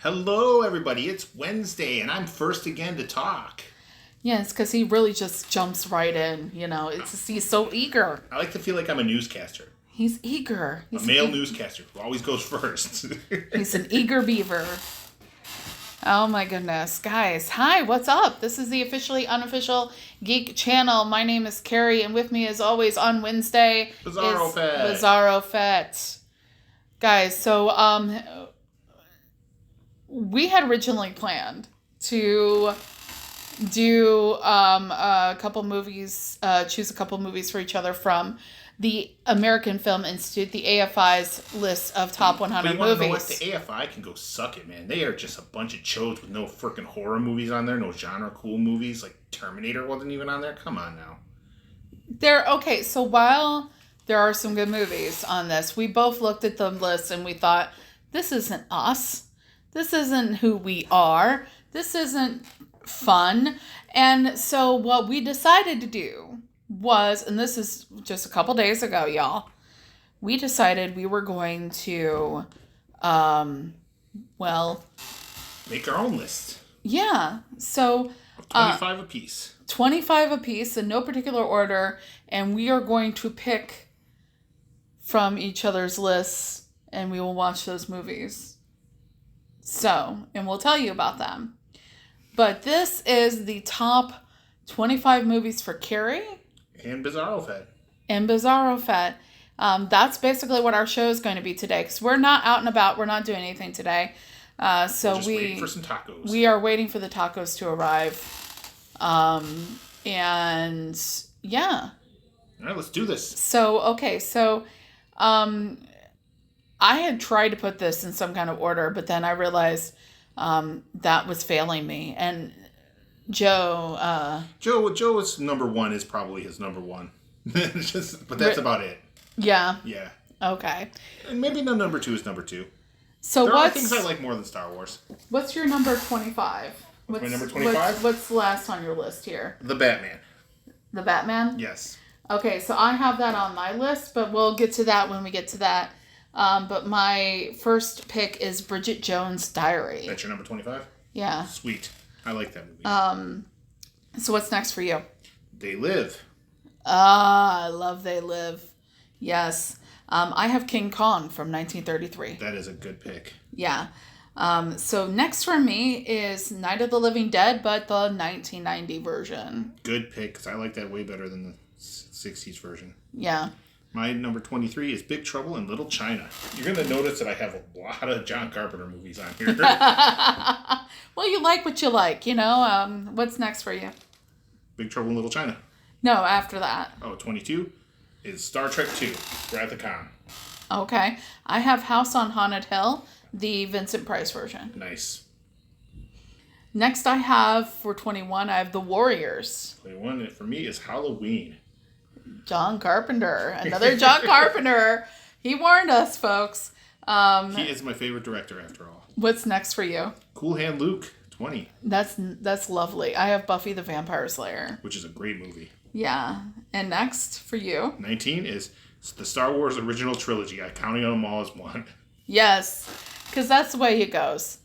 Hello, everybody. It's Wednesday, and I'm first again to talk. Yes, because he really just jumps right in. He's so eager. I like to feel like I'm a newscaster. He's eager. A male newscaster who always goes first. He's an eager beaver. Oh my goodness. Guys, hi, what's up? This is the officially unofficial Geek channel. My name is Carrie, and with me as always on Wednesday Bizarro Fett. Bizarro Fett. Guys, so we had originally planned to do a couple movies, choose a couple movies for each other from the American Film Institute, the AFI's list of top 100 movies. Know what? The AFI can go suck it, man. They are just a bunch of chodes with no freaking horror movies on there, no genre cool movies. Like Terminator wasn't even on there. Come on now. Okay, so while there are some good movies on this, we both looked at the list and we thought, this isn't us. This isn't who we are. This isn't fun. And so what we decided to do was, and this is just a couple days ago, y'all, we decided we were going to, make our own list. Yeah. So 25 apiece. 25 apiece in no particular order. And we are going to pick from each other's lists and we will watch those movies. So, and we'll tell you about them. But this is the top 25 movies for Carrie. And Bizarro Fett. That's basically what our show is going to be today. Because we're not out and about. We're not doing anything today. So we're just waiting for some tacos. We are waiting for the tacos to arrive. And yeah. All right, let's do this. So, okay. So, I had tried to put this in some kind of order, but then I realized that was failing me. And Joe is number one is probably his number one. But that's about it. Yeah. Yeah. Okay. And maybe no number two is number two. So there are things I like more than Star Wars. What's your number 25? What's my number 25? What's last on your list here? The Batman. The Batman? Yes. Okay, so I have that on my list, but we'll get to that when we get to that. But my first pick is Bridget Jones' Diary. That's your number 25? Yeah. Sweet. I like that movie. So what's next for you? They Live. I love They Live. Yes. I have King Kong from 1933. That is a good pick. Yeah. So next for me is Night of the Living Dead, but the 1990 version. Good pick, because I like that way better than the 60s version. Yeah. My number 23 is Big Trouble in Little China. You're going to notice that I have a lot of John Carpenter movies on here. Well, you like what you like, What's next for you? Big Trouble in Little China. No, after that. 22 is Star Trek II, Wrath of Khan. Okay. I have House on Haunted Hill, the Vincent Price version. Nice. Next I have, for 21, I have The Warriors. 21 for me is Halloween. John Carpenter. Another John Carpenter. He warned us, folks. He is my favorite director, after all. What's next for you? Cool Hand Luke, 20. That's lovely. I have Buffy the Vampire Slayer. Which is a great movie. Yeah. And next for you? 19 is the Star Wars original trilogy. I'm counting them all as one. Yes. Because that's the way it goes.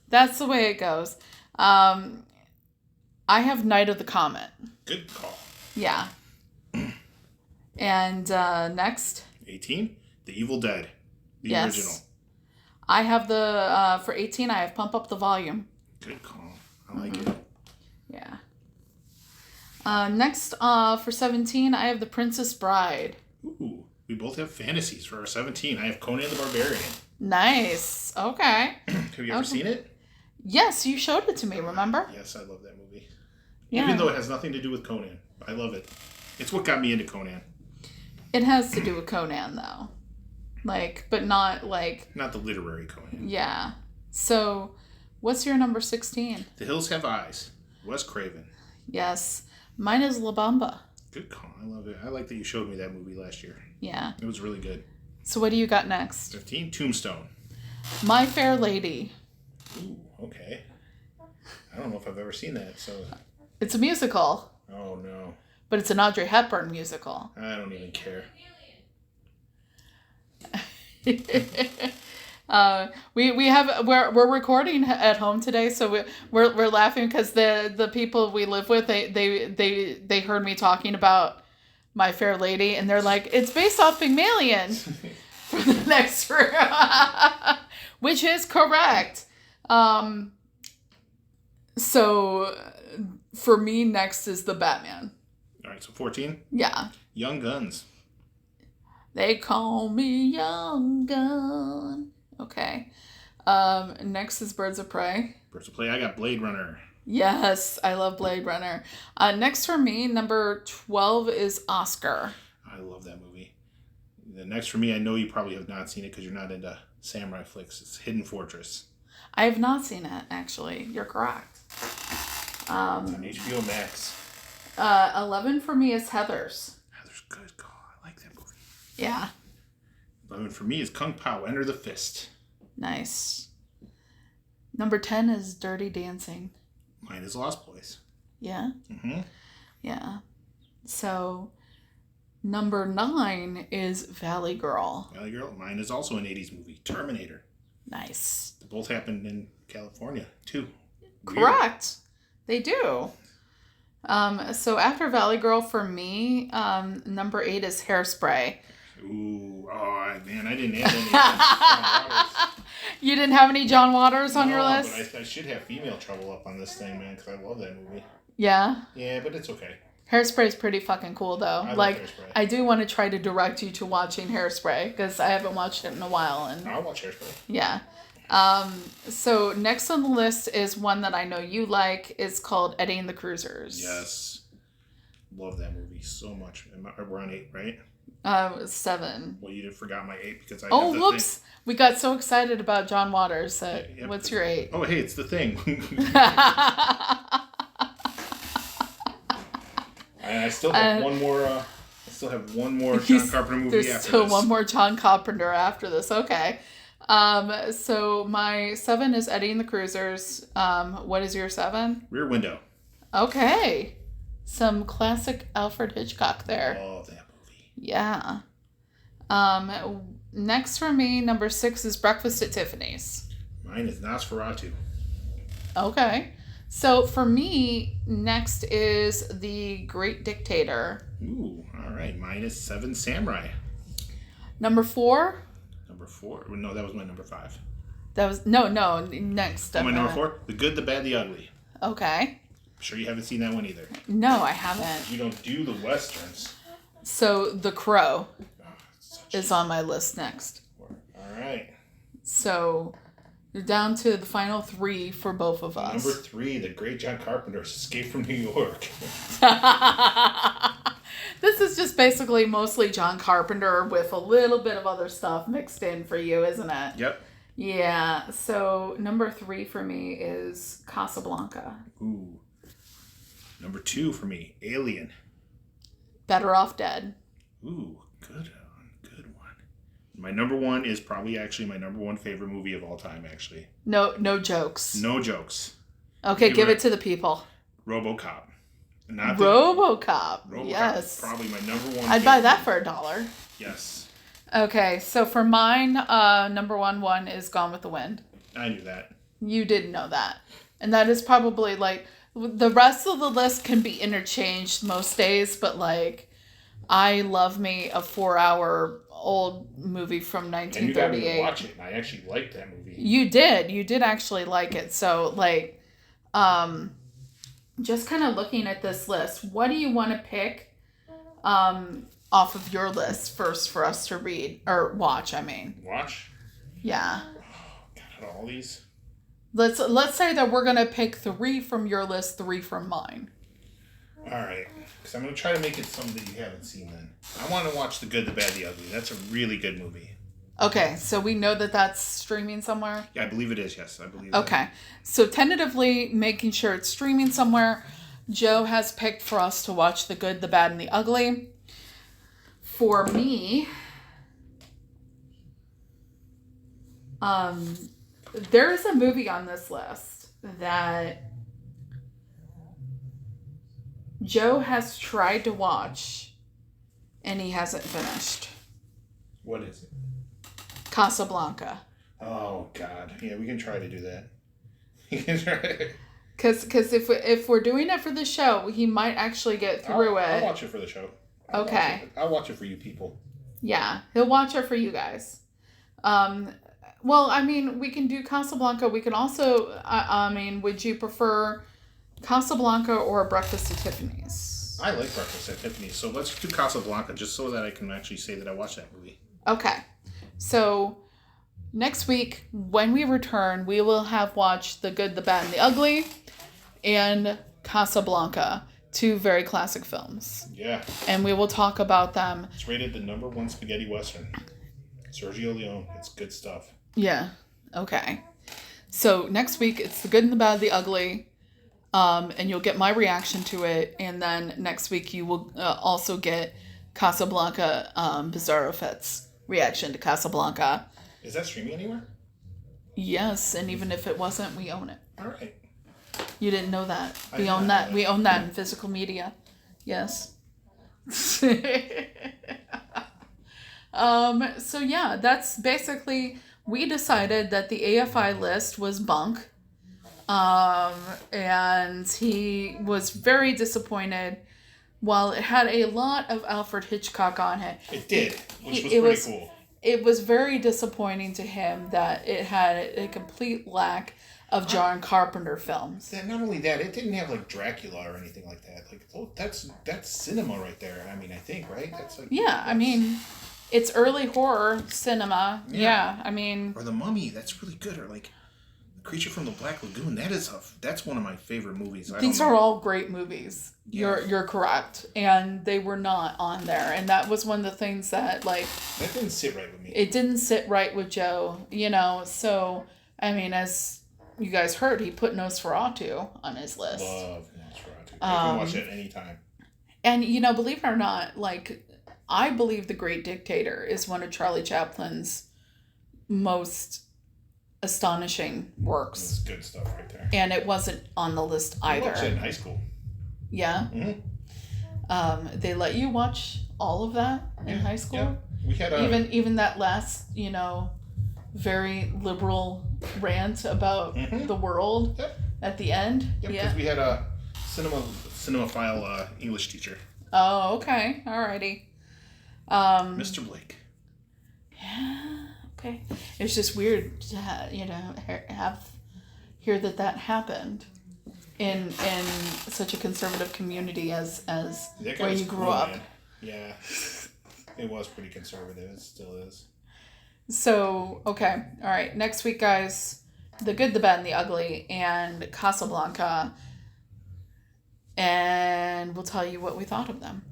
I have Night of the Comet. Good call. Yeah. And next? 18, The Evil Dead. The original. I have for 18, I have Pump Up the Volume. Good call. I like it. Yeah. Next, for 17, I have The Princess Bride. Ooh, we both have fantasies for our 17. I have Conan the Barbarian. Nice. Okay. Have you ever seen it? Yes, you showed it to me, remember? Yes, I love that movie. Yeah. Even though it has nothing to do with Conan. I love it. It's what got me into Conan. It has to do with Conan, though. But not Not the literary Conan. Yeah. So, what's your number 16? The Hills Have Eyes. Wes Craven. Yes. Mine is La Bamba. Good call. I love it. I like that you showed me that movie last year. Yeah. It was really good. So what do you got next? 15, Tombstone. My Fair Lady. Ooh, okay. I don't know if I've ever seen that, so... It's a musical. Oh, no. But it's an Audrey Hepburn musical. I don't even care. We're recording at home today, so we're laughing because the people we live with they heard me talking about My Fair Lady, and they're like, it's based off Pygmalion for the next room, which is correct. So for me, next is the Batman. All right, so 14. Yeah. Young Guns. They call me Young Gun. Okay. Next is Birds of Prey. Birds of Prey. I got Blade Runner. Yes, I love Blade Runner. Next for me, number 12 is Oscar. I love that movie. The next for me, I know you probably have not seen it because you're not into samurai flicks. It's Hidden Fortress. I have not seen it, actually. You're correct. It's on HBO Max. 11 for me is Heathers. Heather's good. God, I like that movie. Yeah. 11 for me is Kung Pao, Enter the Fist. Nice. Number 10 is Dirty Dancing. Mine is Lost Boys. Yeah? Mm-hmm. Yeah. So, number 9 is Valley Girl. Valley Girl. Mine is also an 80s movie, Terminator. Nice. They both happened in California, too. Weird. Correct. They do. So after Valley Girl for me, number 8 is Hairspray. Ooh, oh man, I didn't add any. You didn't have any John Waters on your list? But I should have Female Trouble up on this thing, man, because I love that movie. Yeah? Yeah, but it's okay. Hairspray is pretty fucking cool, though. I love Hairspray. I do want to try to direct you to watching Hairspray, because I haven't watched it in a while. And I'll watch Hairspray. Yeah. So next on the list is one that I know you like. It's called Eddie and the Cruisers. Yes. Love that movie so much. We're on 8, right? 7. Well, you forgot my 8 because I. Oh, whoops! We got so excited about John Waters. Yeah, What's your 8? Oh, hey, it's The Thing. I still have one more. I still have one more John Carpenter movie after this. There's still one more John Carpenter after this. Okay. So my 7 is Eddie and the Cruisers. What is your 7? Rear Window. Okay. Some classic Alfred Hitchcock there. Oh, that movie. Yeah. Next for me, number 6 is Breakfast at Tiffany's. Mine is Nosferatu. Okay. So for me, next is The Great Dictator. Ooh, all right. Mine is 7 Samurai. Number 4? Number 4. No, that was my number 5. That was next. My number 4, The Good, the Bad, the Ugly. Okay. I'm sure you haven't seen that one either. No, I haven't. You don't do the westerns. So The Crow is on my list next. All right. So you're down to the final 3 for both of us. Number 3, the great John Carpenter's Escape from New York. This is just basically mostly John Carpenter with a little bit of other stuff mixed in for you, isn't it? Yep. Yeah. So number 3 for me is Casablanca. Ooh. Number 2 for me, Alien. Better Off Dead. Ooh, good one. My number 1 is probably actually my number 1 favorite movie of all time, actually. No jokes. No jokes. Okay, give it to the people. RoboCop. RoboCop. Yes. Is probably my number 1. I'd buy that for $1. Yes. Okay, so for mine, number 1 is Gone with the Wind. I knew that. You didn't know that. And that is probably like, the rest of the list can be interchanged most days, but like, I love me a 4-hour old movie from 1938. And you got me to watch it, and I actually liked that movie. You did actually like it. So like, just kind of looking at this list, what do you want to pick off of your list first for us to read or watch? I mean, watch. Yeah. Oh, God, all these. Let's say that we're gonna pick 3 from your list, 3 from mine. All right, because I'm gonna try to make it something that you haven't seen. Then I want to watch The Good, the Bad, the Ugly. That's a really good movie. Okay, so we know that that's streaming somewhere? Yeah, I believe it is, yes. I believe Okay, so tentatively making sure it's streaming somewhere, Joe has picked for us to watch The Good, the Bad, and the Ugly. For me, there is a movie on this list that Joe has tried to watch and he hasn't finished. What is it? Casablanca. Oh God, yeah, we can try to do that. We can try. Because if we're doing it for the show, he might actually get through it. I'll watch it for the show. Okay. I'll watch it for you people. Yeah, he'll watch it for you guys. Well, I mean, we can do Casablanca. We can also, I mean, would you prefer Casablanca or Breakfast at Tiffany's? I like Breakfast at Tiffany's, so let's do Casablanca just so that I can actually say that I watched that movie. Okay. So, next week, when we return, we will have watched The Good, the Bad, and the Ugly and Casablanca, 2 very classic films. Yeah. And we will talk about them. It's rated the #1 spaghetti western. Sergio Leone. It's good stuff. Yeah. Okay. So next week it's The Good and the Bad, the Ugly, and you'll get my reaction to it. And then next week you will also get Casablanca, Bizarro Fit's reaction to Casablanca. Is that streaming anywhere? Yes, and even if it wasn't, we own it. All right. You didn't know that. I We did own not that. know We own that in physical media. Yes. So yeah, that's basically, we decided that the AFI list was bunk. And he was very disappointed. While it had a lot of Alfred Hitchcock on it. It did, which was pretty cool. It was very disappointing to him that it had a complete lack of John Carpenter films. Not only that, it didn't have like Dracula or anything like that. Like, oh, that's cinema right there. I mean, I think, right? That's like, yeah, I mean, it's early horror cinema. Yeah, I mean, or The Mummy. That's really good. Or like Creature from the Black Lagoon. That's one of my favorite movies. These are all great movies. Yeah. You're correct, and they were not on there, and that was one of the things that like that didn't sit right with me. It didn't sit right with Joe, you know. So I mean, as you guys heard, he put Nosferatu on his list. Love Nosferatu. I can watch it anytime. And you know, believe it or not, like I believe The Great Dictator is one of Charlie Chaplin's most astonishing works. That's good stuff right there. And it wasn't on the list either. I watched it in high school. Yeah. Mm-hmm. They let you watch all of that in high school. Yeah. We had even that last, you know, very liberal rant about the world at the end. Yep, because we had a cinemaphile English teacher. Oh, okay, alrighty. Mr. Blake. Yeah. Okay. It's just weird to hear that happened in such a conservative community as where you grew up. Man. Yeah, it was pretty conservative. It still is. So okay, all right. Next week, guys, The Good, the Bad, and the Ugly, and Casablanca, and we'll tell you what we thought of them.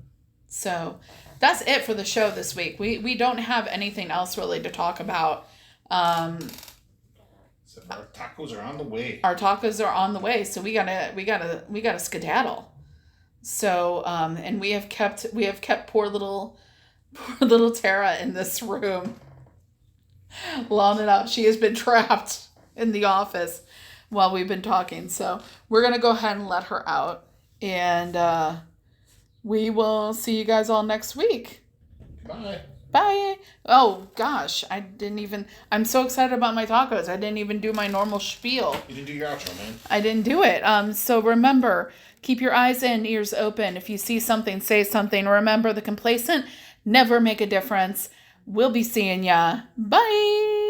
So that's it for the show this week. We don't have anything else really to talk about. So our tacos are on the way. Our tacos are on the way, so we gotta skedaddle. So and we have kept poor little Tara in this room long enough. She has been trapped in the office while we've been talking. So we're gonna go ahead and let her out, and we will see you guys all next week. Bye. Bye. Oh, gosh. I'm so excited about my tacos. I didn't even do my normal spiel. You didn't do your outro, man. I didn't do it. So remember, keep your eyes and ears open. If you see something, say something. Remember, the complacent never make a difference. We'll be seeing ya. Bye.